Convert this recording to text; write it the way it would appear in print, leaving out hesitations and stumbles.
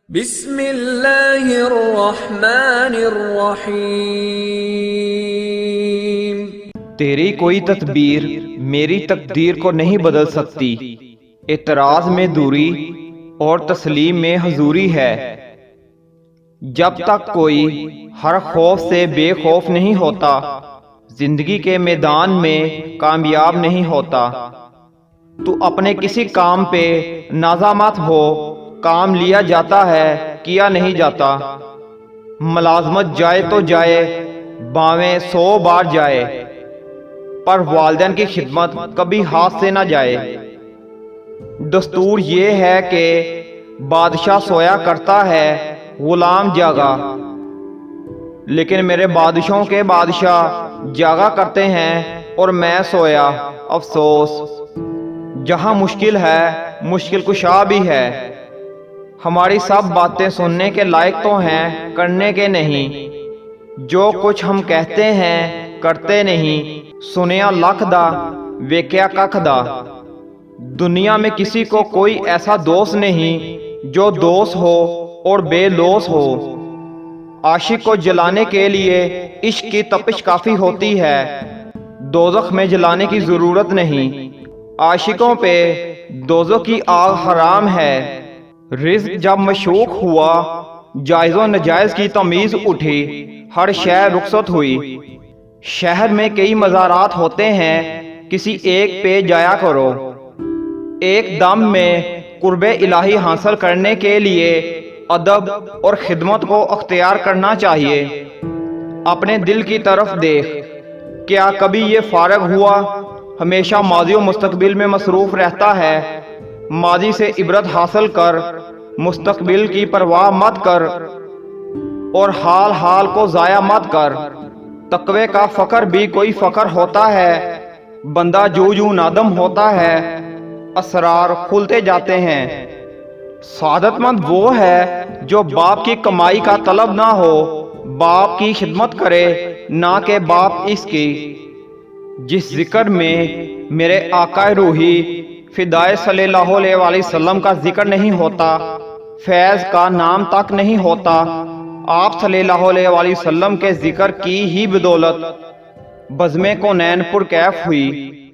بسم اللہ الرحمن الرحیم۔ تیری کوئی تدبیر میری تقدیر کو نہیں بدل سکتی۔ اعتراض میں دوری اور تسلیم میں حضوری ہے۔ جب تک کوئی ہر خوف سے بے خوف نہیں ہوتا، زندگی کے میدان میں کامیاب نہیں ہوتا۔ تو اپنے کسی کام پہ نازا مت ہو، کام لیا جاتا ہے، کیا نہیں جاتا۔ ملازمت جائے تو جائے، باویں 100 بار جائے، پر والدین کی خدمت کبھی ہاتھ سے نہ جائے۔ دستور یہ ہے کہ بادشاہ سویا کرتا ہے، غلام جاگا، لیکن میرے بادشاہوں کے بادشاہ جاگا کرتے ہیں اور میں سویا۔ افسوس، جہاں مشکل ہے مشکل کشا بھی ہے۔ ہماری سب باتیں سننے کے لائق تو ہیں، کرنے کے نہیں۔ جو کچھ ہم کہتے ہیں کرتے نہیں، سنیا لکھ دا ویکیا ککھ دا۔ دنیا میں کسی کو کوئی ایسا دوست نہیں جو دوست ہو اور بے لوث ہو۔ عاشق کو جلانے کے لیے عشق کی تپش کافی ہوتی ہے، دوزخ میں جلانے کی ضرورت نہیں۔ عاشقوں پہ دوزخ کی آگ حرام ہے۔ رزق جب مشوق ہوا، جائز و نجائز کی تمیز اٹھی، ہر شے رخصت ہوئی۔ شہر میں کئی مزارات ہوتے ہیں، کسی ایک پہ جایا کرو۔ ایک دم میں قرب الہی حاصل کرنے کے لیے ادب اور خدمت کو اختیار کرنا چاہیے۔ اپنے دل کی طرف دیکھ، کیا کبھی یہ فارغ ہوا؟ ہمیشہ ماضی و مستقبل میں مصروف رہتا ہے۔ ماضی سے عبرت حاصل کر، مستقبل کی پرواہ مت کر، اور حال حال کو ضائع مت کر۔ تقوی کا فخر بھی کوئی فخر ہوتا ہے، بندہ جو نادم ہوتا ہے، اسرار کھلتے جاتے ہیں۔ سعادت مند وہ ہے جو باپ کی کمائی کا طلب نہ ہو، باپ کی خدمت کرے نہ کہ باپ اس کی۔ جس ذکر میں میرے آقا روحی فدائے صلی اللہ علیہ وسلم کا ذکر نہیں ہوتا، فیض کا نام تک نہیں ہوتا، آپ صلی اللہ علیہ وسلم کے ذکر کی ہی بدولت بزم کونین پر کیف ہوئی۔